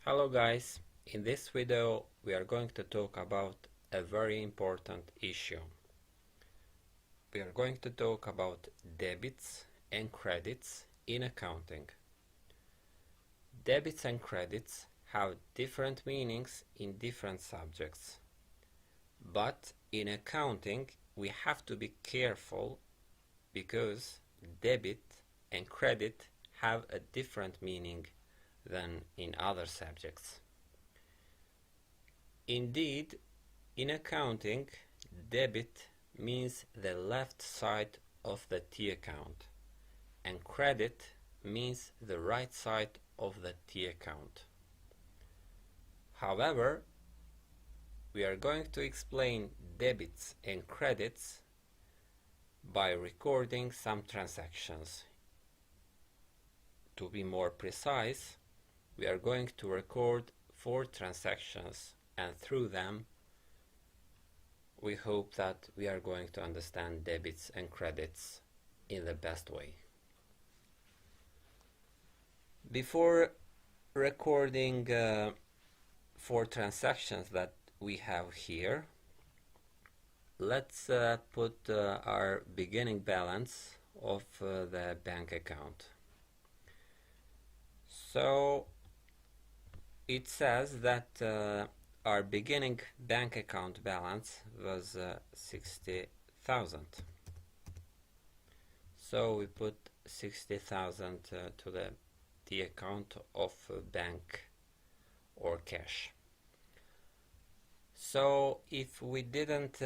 Hello guys, in this video we are going to talk about a very important issue. We are going to talk about debits and credits in accounting. Debits and credits have different meanings in different subjects, but in accounting we have to be careful because debit and credit have a different meaning than in other subjects. Indeed, in accounting, debit means the left side of the T account, and credit means the right side of the T account. However, we are going to explain debits and credits by recording some transactions. To be more precise, we are going to record 4 transactions, and through them we hope that we are going to understand debits and credits in the best way. Before recording 4 transactions that we have here, let's put our beginning balance of the bank account. So it says that our beginning bank account balance was 60,000. So we put 60,000 to the T account of bank or cash. So if we didn't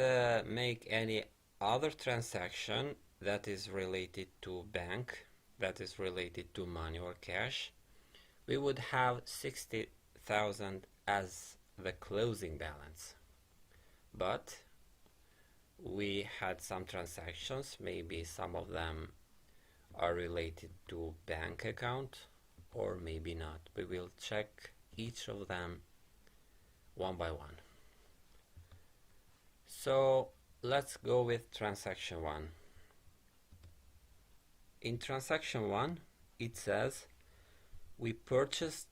make any other transaction that is related to bank, that is related to money or cash, we would have 60,000 as the closing balance. But we had some transactions, maybe some of them are related to bank account or maybe not. We will check each of them one by one. So let's go with transaction 1. In transaction 1 it says we purchased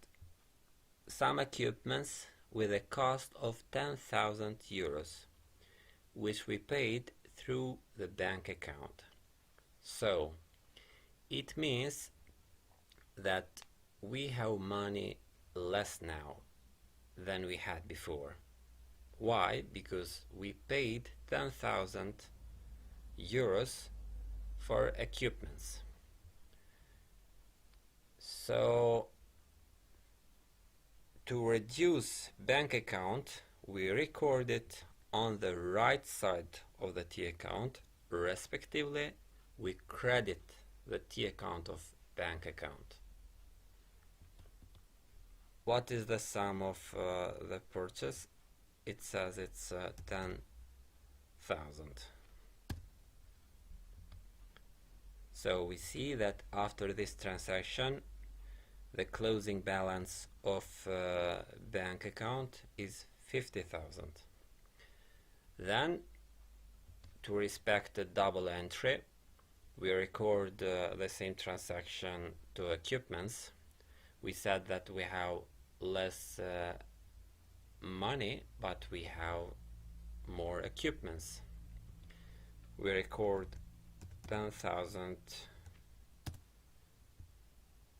some equipments with a cost of 10,000 euros, which we paid through the bank account. So it means that we have money less now than we had before. Why? Because we paid 10,000 euros for equipments. So to reduce bank account, we record it on the right side of the T account. Respectively, we credit the T account of bank account. What is the sum of the purchase? It says it's 10,000. So we see that after this transaction the closing balance of bank account is 50,000. Then, to respect the double entry, we record the same transaction to equipments. We said that we have less money, but we have more equipments. We record 10,000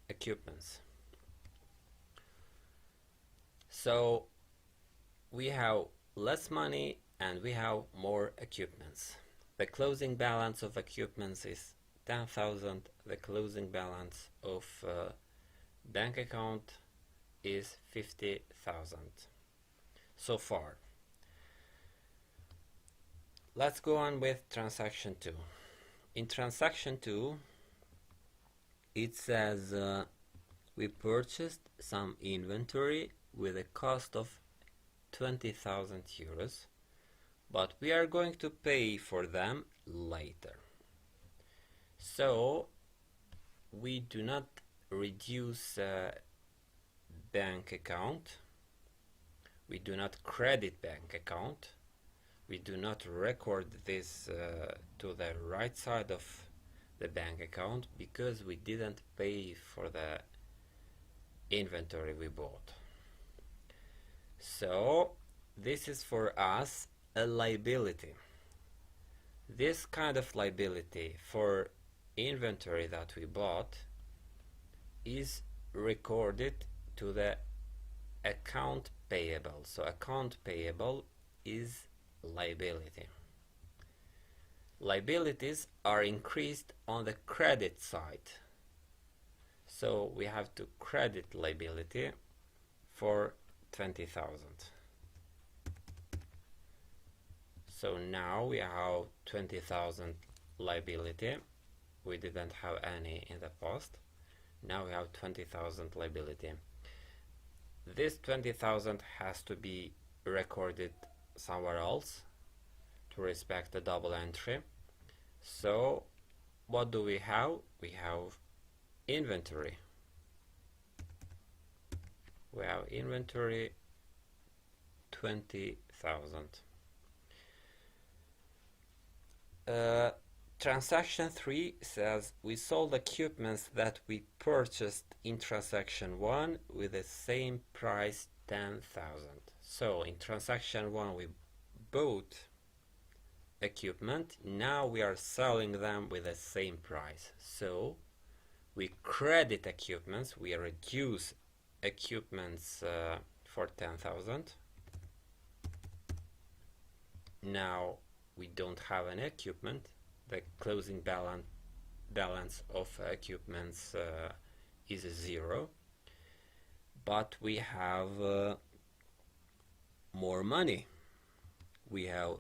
equipments. So we have less money and we have more equipments. The closing balance of equipments is 10,000. The closing balance of bank account is 50,000 so far. Let's go on with transaction 2. In transaction 2 it says we purchased some inventory with a cost of 20,000 euros, but we are going to pay for them later. So we do not reduce bank account, we do not credit bank account, we do not record this to the right side of the bank account because we didn't pay for the inventory we bought. So this is for us a liability. This kind of liability for inventory that we bought is recorded to the account payable. So account payable is liability. Liabilities are increased on the credit side. So we have to credit liability for 20,000. So now we have 20,000 liability. We didn't have any in the past. Now we have 20,000 liability. This 20,000 has to be recorded somewhere else to respect the double entry. So what do we have? We have inventory. We have inventory 20,000. Transaction 3 says we sold equipments that we purchased in transaction 1 with the same price 10,000. So in transaction 1 we bought equipment, now we are selling them with the same price. So we credit equipments, we reduce equipments for 10,000. Now we don't have an equipment. The closing balance of equipments is 0, but we have more money. We have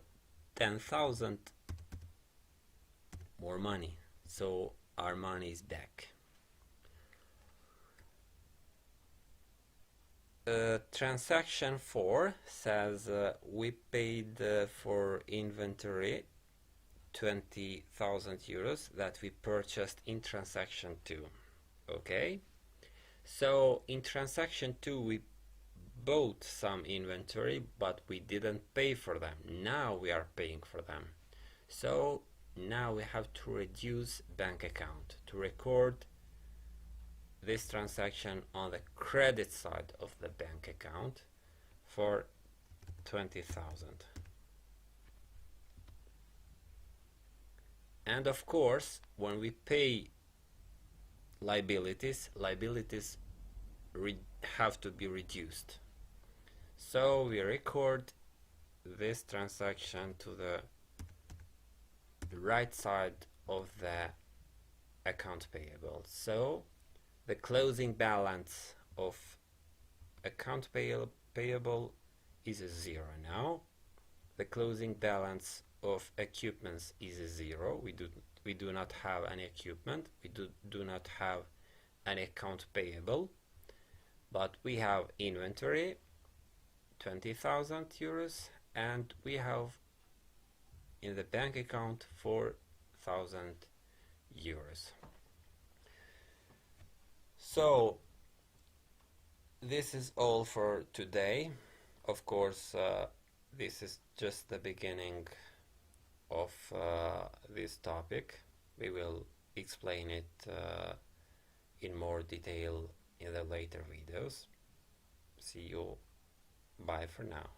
10,000 more money, so our money is back. Transaction 4 says we paid for inventory 20,000 euros that we purchased in transaction 2. Okay, so in transaction 2 we bought some inventory, but we didn't pay for them. Now we are paying for them. So now we have to reduce bank account to record this transaction on the credit side of the bank account for 20,000. And of course, when we pay liabilities have to be reduced. So we record this transaction to the right side of the account payable. So the closing balance of account payable is 0 now. The closing balance of equipments is 0. We do not have any equipment. We do not have an account payable, but we have inventory 20,000 euros, and we have in the bank account 4,000 euros. So this is all for today. Of course, this is just the beginning of this topic. We will explain it in more detail in the later videos. See you. Bye for now.